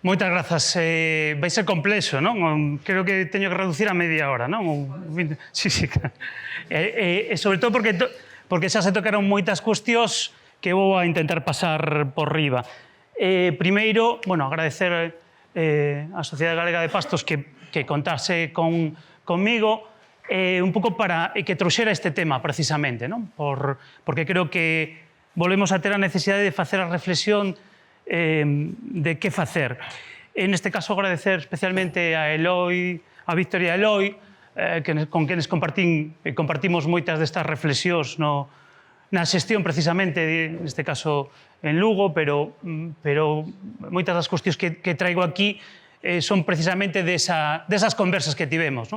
Moitas grazas. Vai ser complexo, non? Creo que teño que reducir a media hora, non? Sí, sí. Sobre todo porque xa se tocaron moitas cuestións que vou a intentar pasar por riba. Primeiro, agradecer á Sociedade Galega de Pastos que contase conmigo un pouco para que trouxera este tema precisamente, non? Porque creo que volvemos a ter a necesidade de facer a reflexión de que facer. En este caso, agradecer especialmente a Eloi, a Víctor e a Eloi, con quenes compartimos moitas destas reflexións na xestión precisamente, neste caso en Lugo, pero moitas das cuestións que traigo aquí son precisamente desas conversas que tivemos.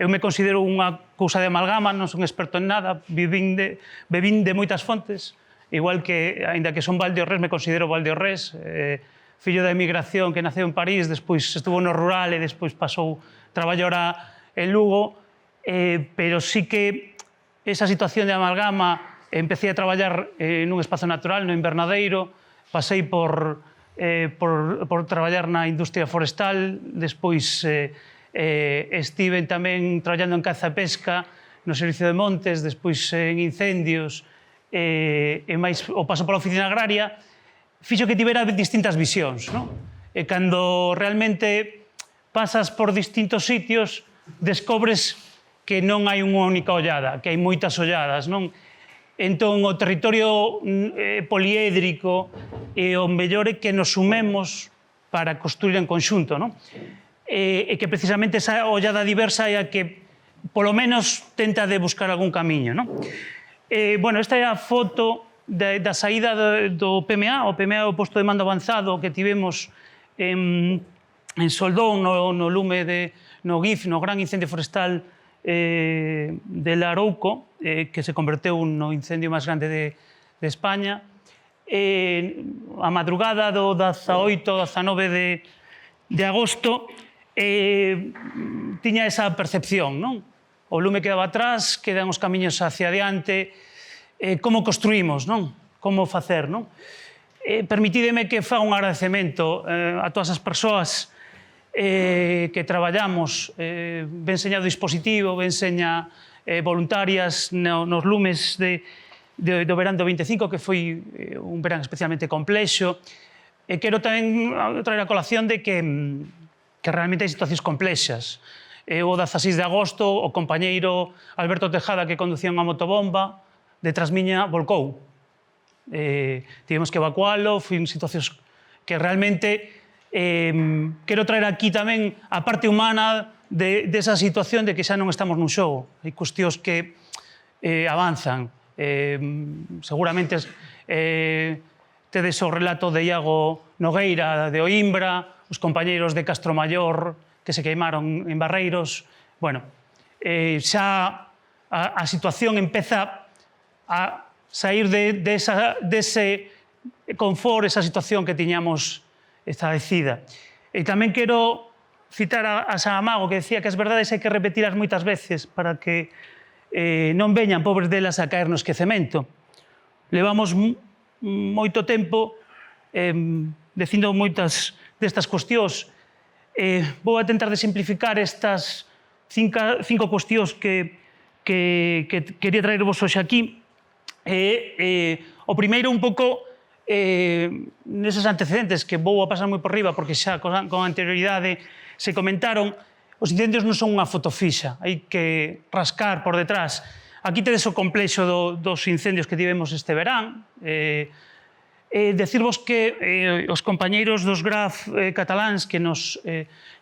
Eu me considero unha cousa de amalgama, non son experto en nada, bebín de moitas fontes, igual que, aínda que son valdeorrés, me considero valdeorrés, fillo da emigración que naceu en París, despois estuvo no rural e despois pasou traballo ahora en Lugo, pero sí que esa situación de amalgama, empecé a traballar nun espazo natural, no invernadeiro, pasei por traballar na industria forestal, despois estive tamén traballando en caza e pesca, no servicio de montes, despois en incendios, e máis o paso pola oficina agraria, fixo que tivera distintas visións, non? E cando realmente pasas por distintos sitios, descobres que non hai unha única ollada, que hai moitas olladas, non? Entón, o territorio poliédrico e o mellor é que nos sumemos para construir en conxunto, non? E que precisamente esa ollada diversa é a que, polo menos, tenta de buscar algún camiño, non? Esta é a foto da saída do PMA. O PMA é o posto de mando avanzado que tivemos en Soldón, no lume no GIF, no gran incendio forestal de Larouco, que se converteu no incendio máis grande de España. A madrugada do 18-19 de agosto tiña esa percepción, non? O lume quedaba atrás, quedan os camiños hacia adiante, como construímos, non? Como facer, non? Permitídeme que faga un agradecemento a todas as persoas que traballamos, ben seña do dispositivo, ben seña voluntarias nos lumes do verán do 25, que foi un verán especialmente complexo. Quero tamén traer a colación de que realmente hai situacións complexas. O 16 de agosto, o compañeiro Alberto Tejada, que conducía unha motobomba, detrás miña volcou. Tivemos que evacualo, foi situacións que realmente quero traer aquí tamén a parte humana desa situación de que xa non estamos nun xogo. Hai cuestións que avanzan. Seguramente tedes o relato de Iago Nogueira, de Oimbra, os compañeiros de Castromaior, que se queimaron en Barreiros. Xa a situación empeza a sair dese confort, esa situación que tiñamos establecida. E tamén quero citar a Saramago, que decía que as verdades hai que repetilas moitas veces para que non veñan, pobres delas, a caer no esquecemento. Levamos moito tempo dicindo moitas destas cuestións. Vou a tentar de simplificar estas 5 cuestións que quería traervos hoxe aquí. O primeiro, un pouco, neses antecedentes que vou a pasar moi por riba, porque xa con anterioridade se comentaron, os incendios non son unha foto fixa, hai que rascar por detrás. Aquí tedes o complexo dos incendios que tivemos este verán. Decirvos que os compañeiros dos GRAF cataláns que nos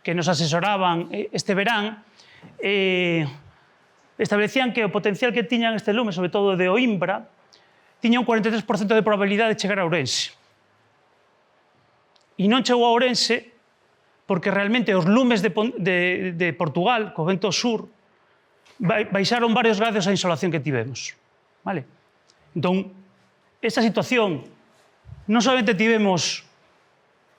asesoraban este verán establecían que o potencial que tiñan este lume, sobre todo de Oimbra, tiña un 43% de probabilidade de chegar a Ourense. E non chegou a Ourense porque realmente os lumes de Portugal, co vento sur, baixaron varios grados a insolación que tivemos. Entón, esta situación, non solamente tivemos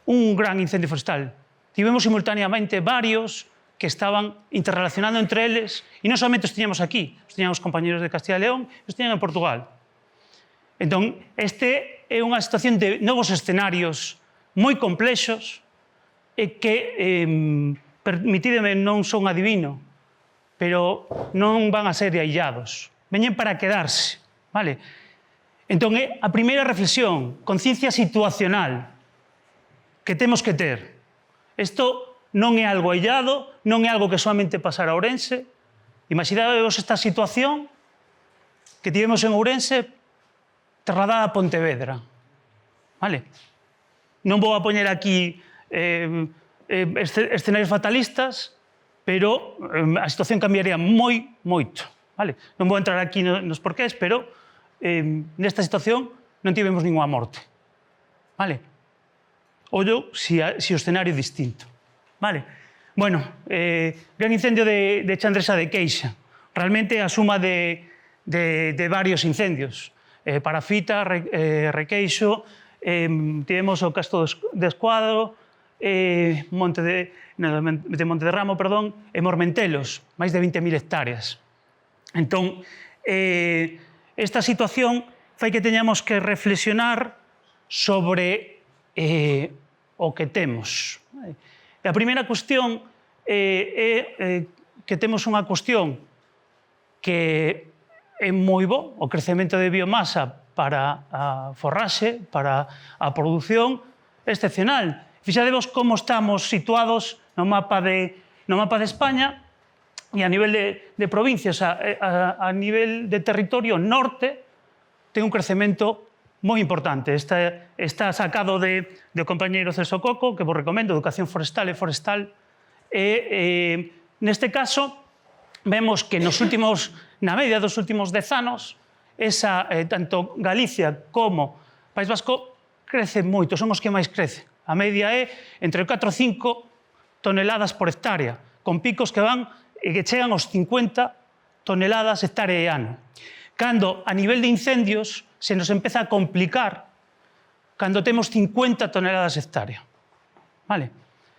un gran incendio forestal, tivemos simultaneamente varios que estaban interrelacionando entre eles, e non solamente os tiñamos aquí, os tiñamos compañeros de Castilla e León, os tiñan en Portugal. Entón, este é unha situación de novos escenarios moi complexos, é que, permitideme, non son adivino, pero non van a ser aillados. Veñen para quedarse, vale? Entón, a primeira reflexión, conciencia situacional, que temos que ter. Isto non é algo aillado, non é algo que solamente pasara a Ourense. Imaginadevos esta situación que tivemos en Ourense trasladada a Pontevedra. Vale? Non vou a poñer aquí escenarios fatalistas, pero a situación cambiaría moito. Vale? Non vou entrar aquí nos porqués, pero nesta situación non tivemos ninguna morte. Vale? Ollo se o escenario é distinto. Vale? Bueno, gran incendio de Chandresa de Queixa. Realmente a suma de varios incendios. Parafita, Requeixo, tivemos o Castro de Escuadro, Monte de Ramo, perdón, e Mormentelos, máis de 20.000 hectáreas. Entón, esta situación fai que teñamos que reflexionar sobre o que temos. A primeira cuestión é que temos unha cuestión que é moi bo, o crecemento de biomasa para a forraxe, para a produción, excepcional. Fixadevos como estamos situados no mapa de España e a nivel de provincias, a nivel de territorio norte, ten un crecemento moi importante. Está sacado do compañeiro Celso Coco, que vos recomendo, Educación Forestal e Forestal. Neste caso, vemos que na media dos últimos 10 anos, tanto Galicia como País Vasco crecen moito, son os que máis crecen. A media é entre 4 e 5 toneladas por hectárea, con picos que chegan aos 50 toneladas hectárea e ano. Cando a nivel de incendios se nos empeza a complicar cando temos 50 toneladas hectárea. Vale?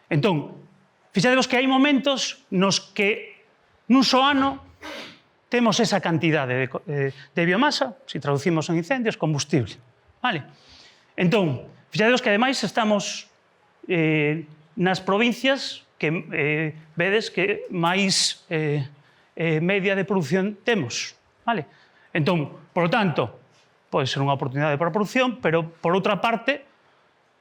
Entón, fixadevos que hai momentos nos que nun só ano temos esa cantidade de biomasa, se traducimos en incendios, combustible. Vale? Entón, fixadevos que ademais estamos nas provincias que vedes que máis media de produción temos. Vale? Entón, por lo tanto, pode ser unha oportunidade para a produción, pero, por outra parte,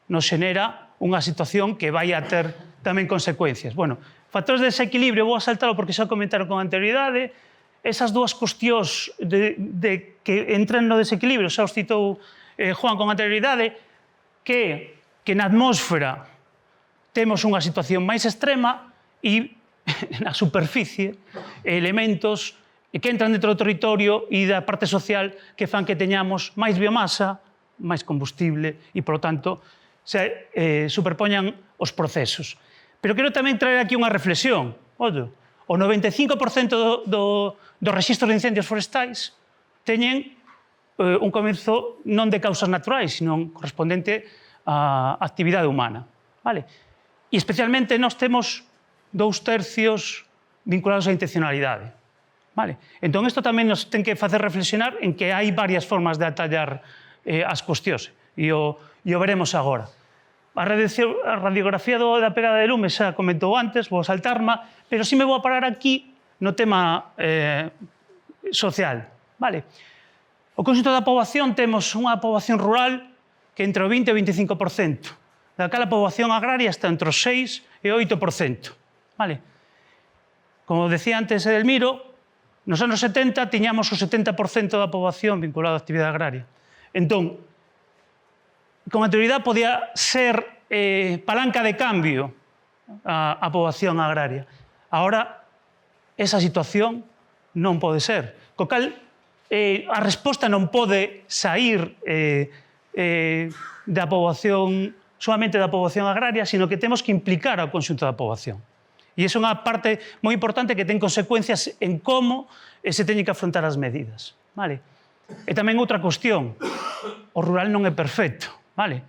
nos xenera unha situación que vai a ter tamén consecuencias. Bueno, factores de desequilibrio, vou a saltalo porque xa comentaron con anterioridade, esas dúas cuestións que entran no desequilibrio, xa os citou Juan con anterioridade, que na atmósfera temos unha situación máis extrema e na superficie elementos que entran dentro do territorio e da parte social que fan que teñamos máis biomasa, máis combustible e, por lo tanto, se superpoñan os procesos. Pero quero tamén traer aquí unha reflexión. Ollo, o 95% dos rexistros de incendios forestais teñen un comezo non de causas naturais, sino correspondente á actividade humana. Vale? E especialmente nós temos 2/3 vinculados á intencionalidade. Vale? Entón, isto tamén nos ten que facer reflexionar en que hai varias formas de atallar as cuestións. E o veremos agora. A radiografía da pegada de lume xa comentou antes, vou saltarma, pero si me vou a parar aquí no tema social. Vale? O conxunto da poboación temos unha poboación rural que entre o 20 e o 25%. Daquela poboación agraria está entre o 6 e o 8%. Vale? Como decía antes Edelmiro, nos anos 70 tiñamos o 70% da poboación vinculada á actividade agraria. Entón, con anterioridade podía ser palanca de cambio a poboación agraria. Ahora, esa situación non pode ser. Co cal, a resposta non pode sair da poboación, solamente da poboación agraria, sino que temos que implicar ao conxunto da poboación. E iso é unha parte moi importante que ten consecuencias en como se teñen que afrontar as medidas. Vale? E tamén outra cuestión, o rural non é perfecto. Vale?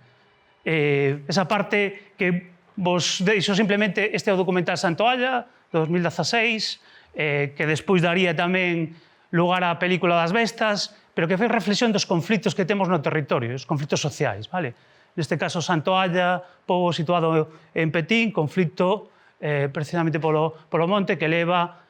Esa parte que vos deixo simplemente este é o documental Santoalla, 2016, que despois daría tamén lugar á película das bestas, pero que fai reflexión dos conflitos que temos no territorio, os conflitos sociais. Vale? neste caso Santoalla, pobo situado en Petín, conflicto precisamente polo monte que leva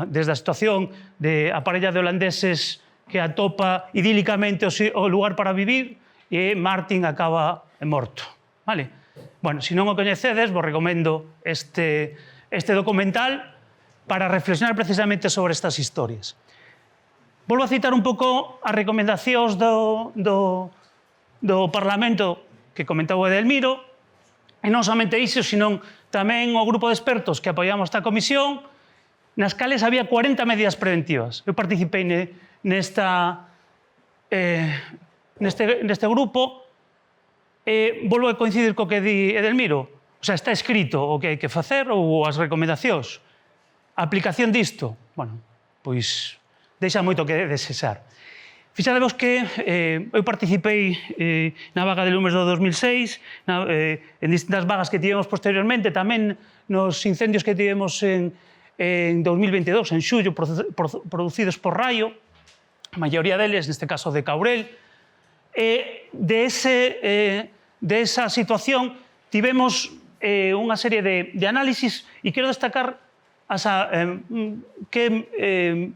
desde a situación de a parella de holandeses que atopa idílicamente o lugar para vivir e Martin acaba morto. Vale? Bueno, se non o coñecedes, vos recomendo este documental para reflexionar precisamente sobre estas historias. Volvo a citar un pouco as recomendacións do Parlamento que comentou Edelmiro, e non somente iso, sino tamén o grupo de expertos que apoiamos esta comisión, nas cales había 40 medidas preventivas. Eu participei neste grupo e volvo a coincidir co que di Edelmiro. O sea, está escrito o que hai que facer ou as recomendacións. A aplicación disto, bueno, pois deixa moito que desexar. Fixadevos que eu participei na vaga de lumes do 2006, en distintas vagas que tivemos posteriormente, tamén nos incendios que tivemos en 2022, en xullo, producidos por Raio, a maioría deles, neste caso de Caurel. De esa situación tivemos unha serie de análisis e quero destacar que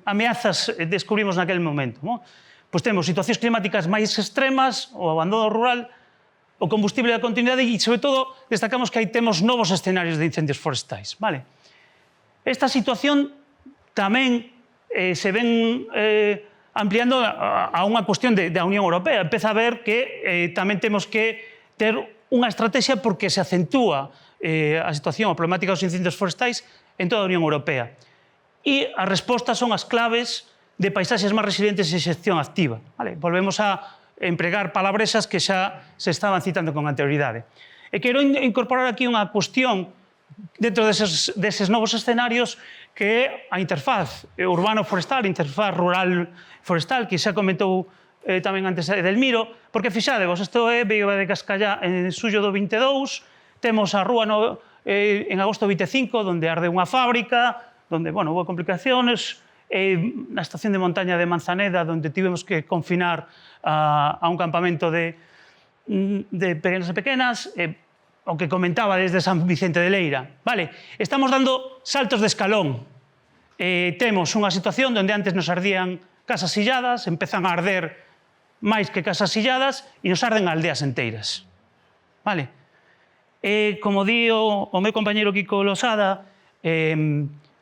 ameazas descubrimos naquele momento. Pois temos situacións climáticas máis extremas, o abandono rural, o combustible da continuidade e, sobre todo, destacamos que aí temos novos escenarios de incendios forestais. Vale? Esta situación tamén se ven ampliando a unha cuestión da Unión Europea. Empeza a ver que tamén temos que ter unha estrategia porque se acentúa a situación, a problemática dos incendios forestais en toda a Unión Europea. E as respostas son as claves de paisaxes máis resilientes e xestión activa. Vale? Volvemos a empregar palabresas que xa se estaban citando con anterioridade. E quero incorporar aquí unha cuestión dentro deses novos escenarios que é a interfaz urbano-forestal, interfaz rural-forestal, que xa comentou tamén antes Edelmiro, porque fixadevos, isto é Veiga de Cascallá en xullo do 22, temos a rúa en agosto do 25, onde arde unha fábrica, onde, bueno, houve complicaciones, na estación de montaña de Manzaneda, onde tivemos que confinar a un campamento de pequenas e pequenas, o que comentaba desde San Vicente de Leira. Vale? Estamos dando saltos de escalón. Temos unha situación onde antes nos ardían casas illadas, empezan a arder máis que casas illadas e nos arden aldeas enteiras. Vale? Como di o meu compañeiro Kiko Losada,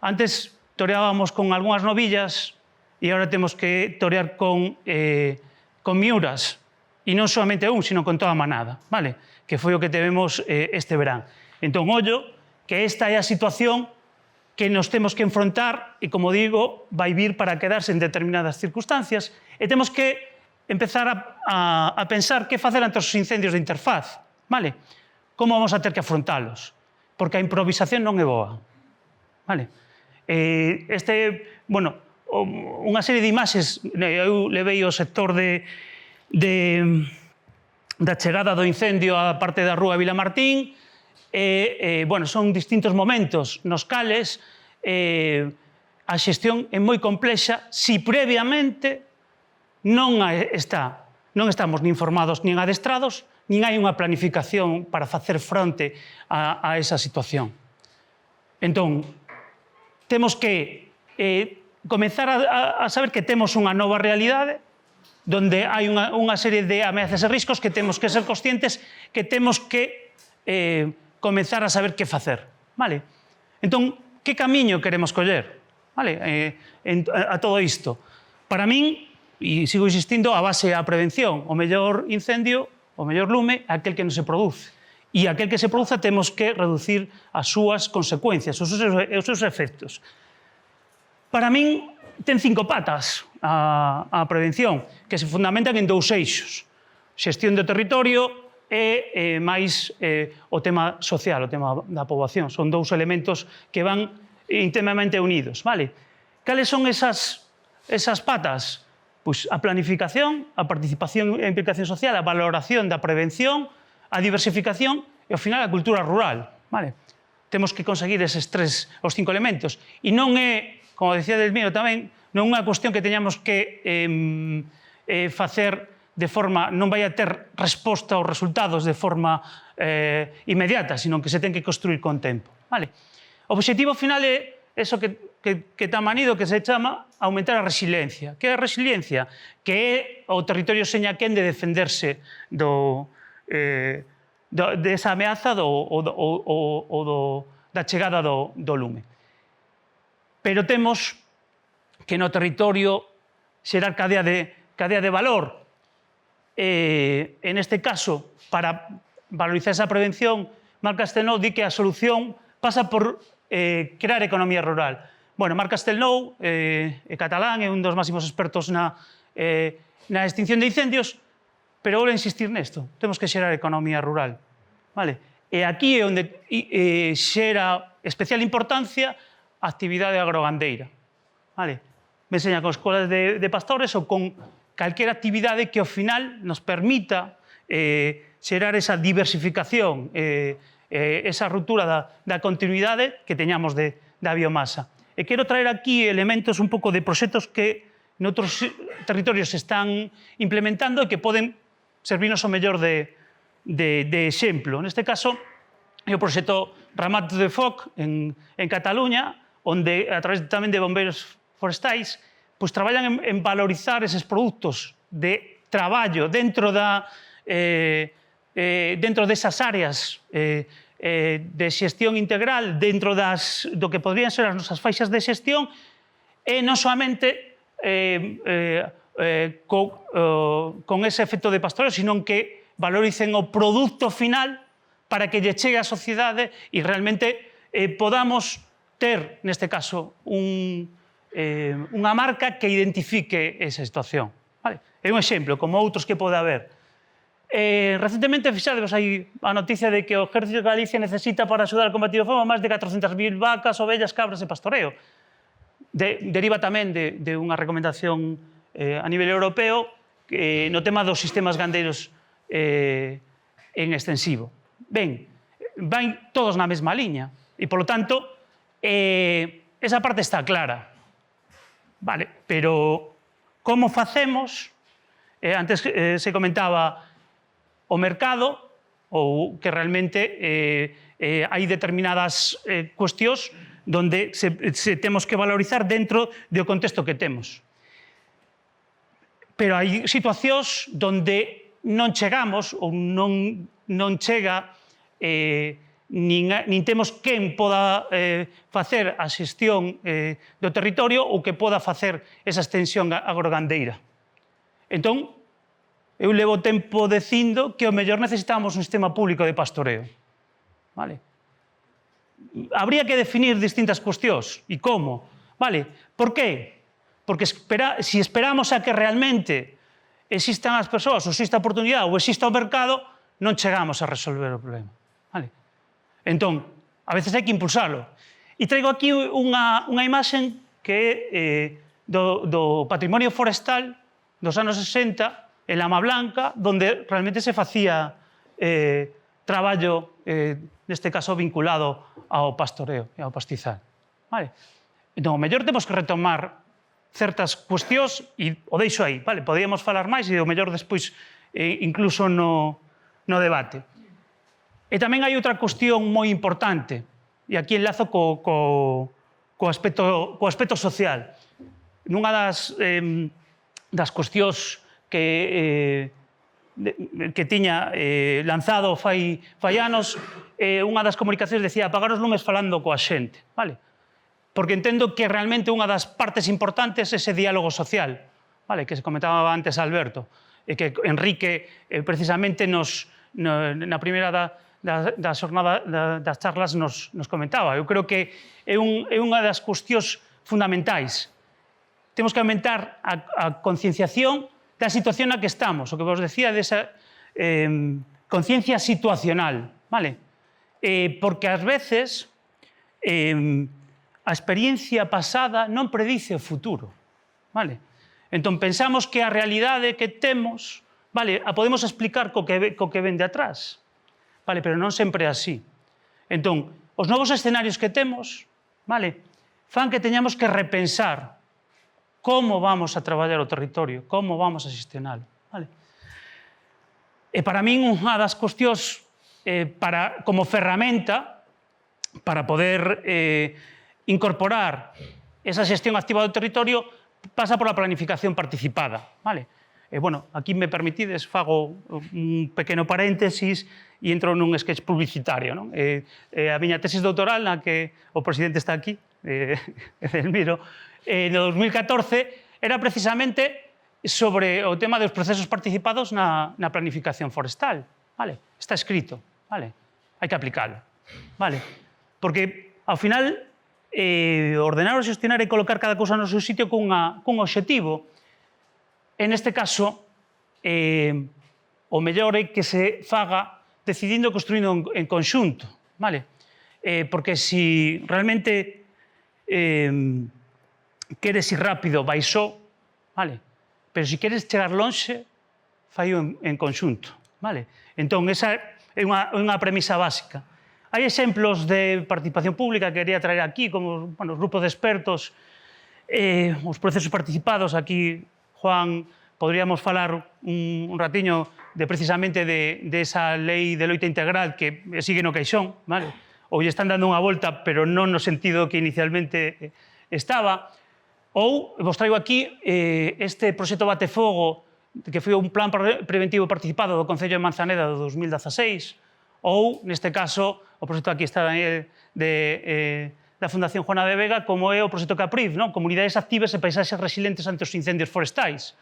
antes toreábamos con algunhas novillas e agora temos que torear con miuras, e non solamente un, sino con toda a manada, vale? Que foi o que tivemos este verán. Entón, ollo, que esta é a situación que nos temos que enfrontar e, como digo, vai vir para quedarse en determinadas circunstancias e temos que empezar a pensar que facer ante os incendios de interfaz, vale? Como vamos a ter que afrontalos? Porque a improvisación non é boa, vale? Bueno, unha serie de imaxes, eu levei o sector da chegada do incendio á parte da rúa Vilamartín, bueno, son distintos momentos nos cales a xestión é moi complexa si previamente non estamos nin formados nin adestrados, nin hai unha planificación para facer fronte a esa situación. Entón, temos que comezar a saber que temos unha nova realidade donde hai unha serie de ameazas e riscos que temos que ser conscientes, que temos que comezar a saber que facer. Vale? Entón, que camiño queremos coller? Vale? A todo isto. Para min, e sigo insistindo, a base é a prevención. O mellor incendio, o mellor lume, é aquel que non se produce. E aquel que se produce temos que reducir as súas consecuencias, os seus efectos. Para min, ten 5 patas a prevención, que se fundamentan en 2 eixos. Xestión do territorio e máis o tema social, o tema da poboación. Son 2 elementos que van íntimamente unidos. Vale? Cales son esas patas? Pois a planificación, a participación e a implicación social, a valoración da prevención, a diversificación e, ao final, a cultura rural. Vale? Temos que conseguir os 5 elementos. E non é, como decía Edelmiro tamén, non é unha cuestión que teñamos que facer non vai a ter resposta aos resultados de forma inmediata, sino que se ten que construir con tempo. Vale? O obxectivo final é eso que tan manido que se chama aumentar a resiliencia. Que é a resiliencia? Que é o territorio señaquén de defenderse desa ameaza da chegada do lume. Pero temos que no territorio xerar cadea de valor. En este caso, para valorizar esa prevención, Marc Castelnau di que a solución pasa por crear economía rural. Bueno, Marc Castelnau é catalán, é un dos máximos expertos na extinción de incendios, pero vou insistir nesto, temos que xerar economía rural. Vale? E aquí é onde xera especial importancia a actividade agrogandeira. Vale? Me enseña con escolas de pastores ou con calquera actividade que ao final nos permita xerar esa diversificación, esa ruptura da continuidade que teñamos da biomasa. E quero traer aquí elementos un pouco de proxectos que noutros territorios se están implementando e que poden servirnos o mellor de exemplo. Neste caso, é o proxecto Ramat de Foc en Cataluña, onde, a través tamén de bombeiros forestais, pois traballan en valorizar eses produtos de traballo dentro desas áreas de xestión integral, dentro do que podrían ser as nosas faixas de xestión, e non soamente con ese efecto de pastoreo, sino que valoricen o produto final para que lle chegue á sociedade e realmente podamos ter, neste caso, unha marca que identifique esa situación. Vale? É un exemplo, como outros que pode haber. Recentemente fixadevos aí a noticia de que o Exército de Galicia necesita para axudar a combatir o fogo máis de 400.000 vacas, ovellas, cabras e pastoreo. Deriva tamén de unha recomendación a nivel europeo no tema dos sistemas gandeiros en extensivo. Ben, van todos na mesma liña e, polo tanto, esa parte está clara. Vale, pero como facemos? Antes se comentaba o mercado, ou que realmente hai determinadas cuestións onde se temos que valorizar dentro do contexto que temos. Pero hai situacións onde non chegamos ou non chega nin temos quen poda facer a xestión do territorio ou que poda facer esa extensión agrogandeira. Entón, eu levo tempo dicindo que ao mellor necesitamos un sistema público de pastoreo. Vale? Habría que definir distintas cuestións. E como? Vale? Por qué? Porque se esperamos a que realmente existan as persoas, ou exista a oportunidade, ou exista o mercado, non chegamos a resolver o problema. Vale? Entón, a veces hai que impulsalo. E traigo aquí unha imaxen que é do patrimonio forestal dos anos 60, en Lama Blanca, onde realmente se facía traballo, neste caso, vinculado ao pastoreo e ao pastizal. Vale? Entón, o mellor temos que retomar certas cuestións e o deixo aí. Vale? Podíamos falar máis e o mellor despois incluso no debate. E tamén hai outra cuestión moi importante, e aquí enlazo co aspecto social. Nunha das cuestións que tiña lanzado fai anos, unha das comunicacións decía apagar os lumes falando coa xente. Vale? Porque entendo que realmente unha das partes importantes é ese diálogo social, vale? Que se comentaba antes Alberto, e que Enrique precisamente na primeira da xornada das charlas nos comentaba. Eu creo que é unha das cuestións fundamentais. Temos que aumentar a concienciación da situación na que estamos, o que vos decía desa conciencia situacional, vale? Porque ás veces a experiencia pasada non predice o futuro, vale? Entón pensamos que a realidade que temos, vale, a podemos explicar co que ven de atrás, vale, pero non sempre é así. Entón, os novos escenarios que temos, vale, fan que teñamos que repensar como vamos a traballar o territorio, como vamos a xestionalo, vale? E para min unha das cuestións como ferramenta para poder incorporar esa xestión activa do territorio pasa por a planificación participada. Bueno, aquí me permitides, fago un pequeno paréntesis e entro nun sketch publicitario. A miña tesis doutoral, na que o presidente está aquí, Edelmiro, no 2014, era precisamente sobre o tema dos procesos participados na planificación forestal. Está escrito, hai que aplicalo. Porque, ao final, ordenar, xestionar e colocar cada cousa no seu sitio cun obxectivo. En este caso, o mellor é que se faga decidindo e construindo en conxunto. Porque se realmente queres ir rápido, vai só, pero se queres chegar lonxe, fai en conxunto. Entón, esa é unha premisa básica. Hai exemplos de participación pública que quería traer aquí, como os grupos de expertos, os procesos participados. Aquí, Juan, podríamos falar un ratiño precisamente de esa lei de loita integral que sigue no caixón, ou lle están dando unha volta, pero non no sentido que inicialmente estaba. Ou vos traigo aquí este proxecto Batefogo, que foi un plan preventivo participado do Concello de Manzaneda do 2016, ou, neste caso, o proxecto aquí está da Fundación Juana de Vega, como é o proxecto Capriv, Comunidades activas e paisaxes resilientes ante os incendios forestais,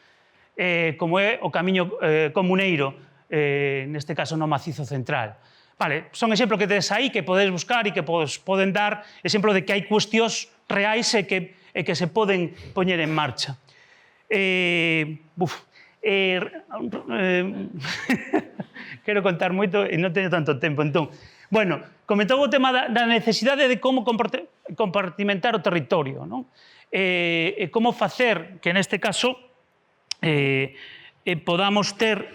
como é o camiño comuneiro, neste caso no Macizo Central. Son exemplos que tedes aí, que podedes buscar e que poden dar exemplo de que hai cuestións reais e que se poden poñer en marcha. Quero contar moito e non teño tanto tempo. Entón, bueno, comentou o tema da necesidade de como compartimentar o territorio, e como facer que neste caso podamos ter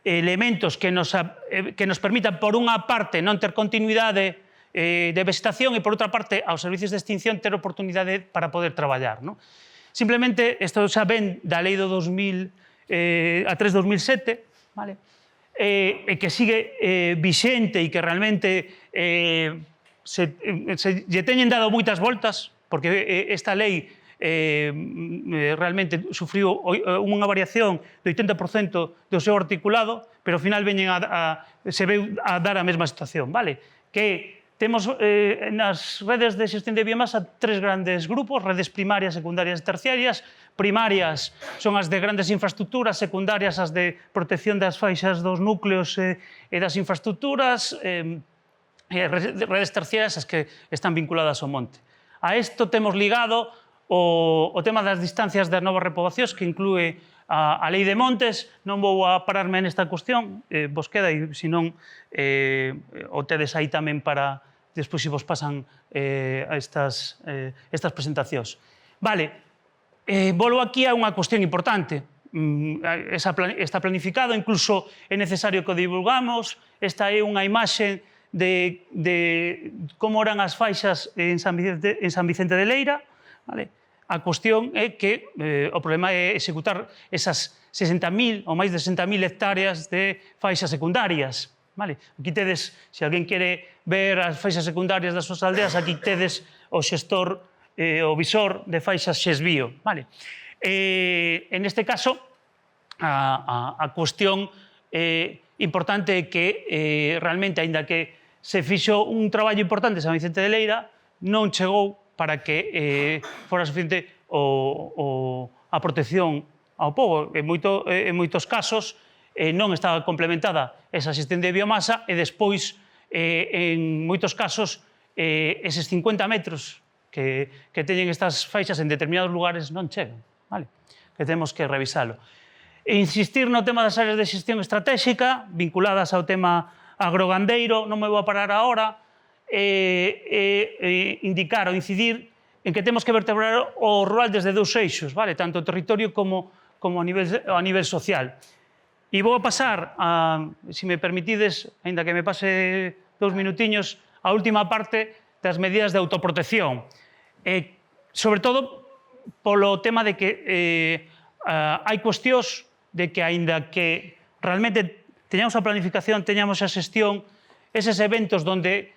elementos que nos permitan, por unha parte, non ter continuidade de vegetación e, por outra parte, aos servicios de extinción ter oportunidade para poder traballar. Simplemente, isto xa ven da lei do 3/2007, e que sigue vixente e que realmente se lle teñen dado moitas voltas, porque esta lei realmente sufriu unha variación do 80% do seu articulado, pero ao final se veu a dar a mesma situación, que temos nas redes de xestión de biomasa tres grandes grupos: redes primarias, secundarias e terciarias. Primarias son as de grandes infraestructuras, secundarias as de protección das faixas dos núcleos e das infraestructuras, e redes terciarias as que están vinculadas ao monte. A isto temos ligado o tema das distancias das novas repoboacións, que inclúe a lei de montes. Non vou a pararme nesta cuestión, vos queda, e senón o tedes aí tamén para despois se vos pasan estas presentacións. Volvo aquí a unha cuestión importante. Está planificado, incluso é necesario que o divulgamos. Esta é unha imaxe de como eran as faixas en San Vicente de Leira. A cuestión é que o problema é executar esas 60.000 ou máis de 60.000 hectáreas de faixas secundarias. Aquí tedes, se alguén quere ver as faixas secundarias das súas aldeas, aquí tedes o xestor, o visor de faixas Xesbío. En este caso, a cuestión importante é que realmente, aínda que se fixo un traballo importante en San Vicente de Leira, non chegou para que fora suficiente a protección ao pobo. En moitos casos non estaba complementada esa xestión de biomasa e despois, en moitos casos, eses 50 metros que teñen estas faixas en determinados lugares non chegan. Que temos que revisalo. Insistir no tema das áreas de xestión estratégica vinculadas ao tema agrogandeiro, non me vou a parar agora, indicar ou incidir en que temos que vertebrar o rural desde dous eixos, tanto o territorio como a nivel social. E vou a pasar, se me permitides, aínda que me pase 2 minutiños, a última parte das medidas de autoprotección. Sobre todo polo tema de que hai cuestións de que, aínda que realmente teñamos a planificación, teñamos a xestión, eses eventos donde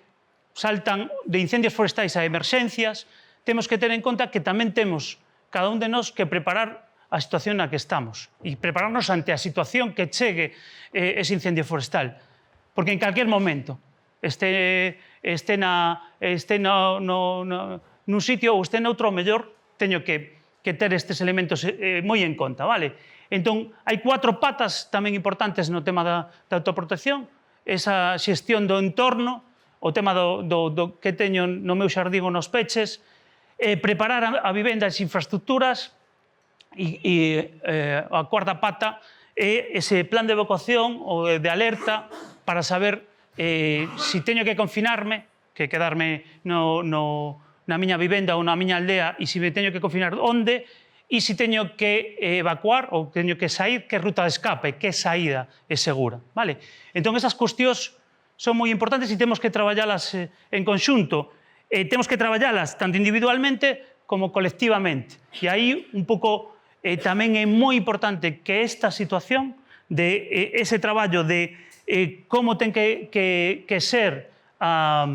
saltan de incendios forestais a emerxencias, temos que ter en conta que tamén temos, cada un de nós, que preparar a situación na que estamos e prepararnos ante a situación que chegue ese incendio forestal. Porque en calquer momento, este nun sitio ou este noutro, mellor teño que ter estes elementos moi en conta, vale? Entón, hai 4 patas tamén importantes no tema da autoprotección, esa xestión do entorno, o tema do que teño no meu xardín ou nos peches, preparar a vivenda e as infraestructuras, e a cuarta pata é ese plan de evacuación ou de alerta para saber se teño que confinarme, que quedarme na miña vivenda ou na miña aldea, e se me teño que confinar onde, e se teño que evacuar ou teño que sair, que ruta de escape, que saída é segura. Vale? Entón, esas cuestións son moi importantes e temos que traballalas en conxunto. Temos que traballalas tanto individualmente como colectivamente. E aí, un pouco, tamén é moi importante que esta situación de ese traballo de como ten que ser a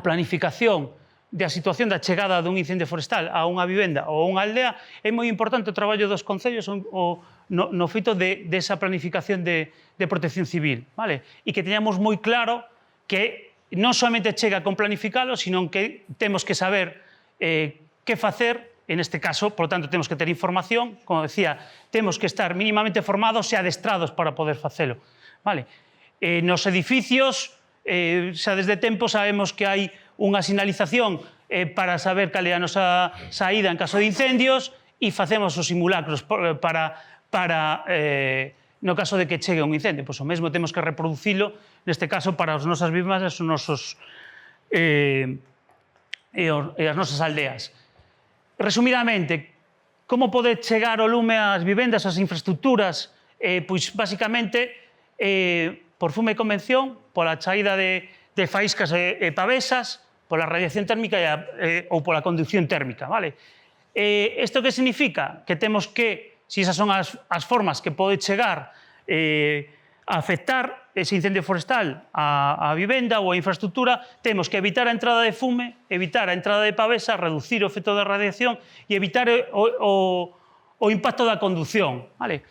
planificación da situación da chegada dun incendio forestal a unha vivenda ou a unha aldea, é moi importante o traballo dos concellos no feito de esa planificación de protección civil, vale? E que teñamos moi claro que non somente chega con planificalo, sino que temos que saber que facer. En este caso, por lo tanto, temos que ter información, como decía, temos que estar mínimamente formados e adestrados para poder facelo. Vale? Nos edificios, xa desde tempo sabemos que hai unha sinalización para saber cal é a nosa saída en caso de incendios e facemos os simulacros para no caso de que chegue un incendio. Pois o mesmo temos que reproducilo, neste caso, para as nosas vivendas e as nosas aldeas. Resumidamente, como pode chegar o lume ás vivendas, ás infraestructuras? Pois, basicamente, por fume e convención, pola chaída de faíscas e pavesas, pola radiación térmica ou pola conducción térmica, vale? Isto que significa? Que temos que, se esas son as formas que pode chegar a afectar ese incendio forestal a vivenda ou a infraestructura, temos que evitar a entrada de fume, evitar a entrada de pavesa, reducir o efecto da radiación e evitar o impacto da condución. Vale?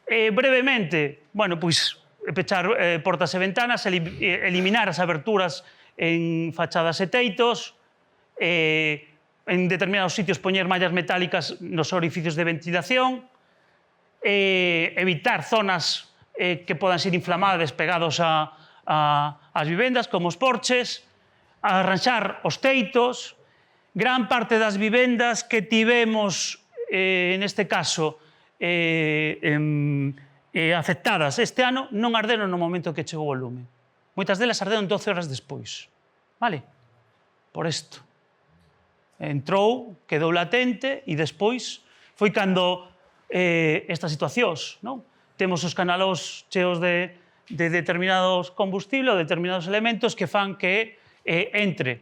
Brevemente, bueno, pois, pechar portas e ventanas, eliminar as aberturas en fachadas e teitos, en determinados sitios poñer mallas metálicas nos orificios de ventilación, evitar zonas que podan ser inflamables pegados ás vivendas, como os porches, arranxar os teitos. Gran parte das vivendas que tivemos, neste caso, afectadas este ano, non arderon no momento que chegou o lume. Moitas delas arderon 12 horas despois. Vale? Por isto. Entrou, quedou latente e despois foi cando estas situacións, non? Temos os canalós cheos de determinados combustibles ou determinados elementos que fan que entre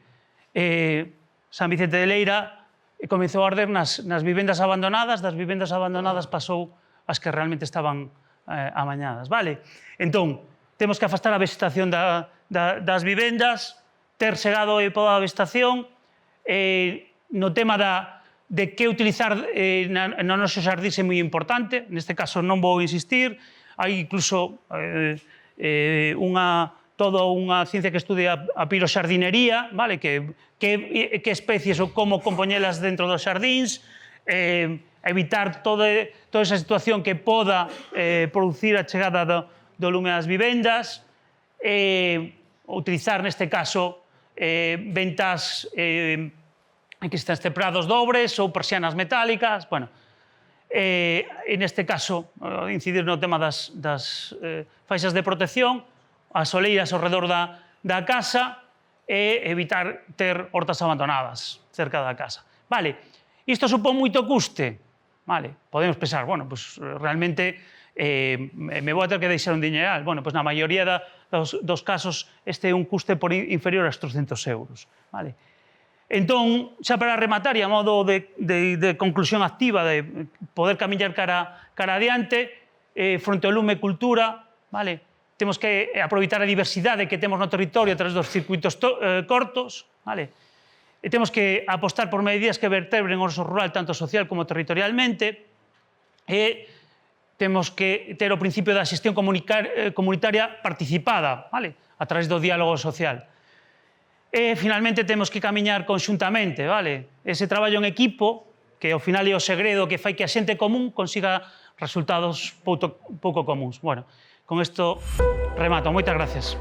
San Vicente de Leira comezou a arder nas vivendas abandonadas, das vivendas abandonadas pasou as que realmente estaban amañadas, vale? Entón, temos que afastar a vegetación das vivendas, ter segado e podado a vegetación, no tema de que utilizar no noso xardín é moi importante, neste caso non vou insistir, hai incluso toda unha ciencia que estudia a piroxardinería, vale? Que especies ou como compoñelas dentro dos xardíns, evitar toda esa situación que poda producir a chegada do lume ás vivendas, utilizar neste caso ventas que están esteprados dobres ou persianas metálicas, bueno, en este caso incidir no tema das faixas de protección, as soleiras ao redor da casa e evitar ter hortas abandonadas cerca da casa. Vale, isto supón moito custe? Vale, podemos pensar, bueno, pues realmente me vou a ter que deixar un diñeral. Bueno, pues na maioría dos casos este é un custe inferior aos 300 euros. Vale? Entón, xa para rematar e a modo de conclusión activa, de poder camiñar cara adiante, fronte ao lume cultura, vale? Temos que aproveitar a diversidade que temos no territorio a través dos circuitos cortos, vale? E temos que apostar por medidas que vertebren o uso rural tanto social como territorialmente, e temos que ter o principio da xestión comunitaria participada, vale? A través do diálogo social. E, finalmente, temos que camiñar conxuntamente, vale? Ese traballo en equipo, que ao final é o segredo que fai que a xente común consiga resultados pouco comuns. Bueno, con isto remato. Moitas gracias.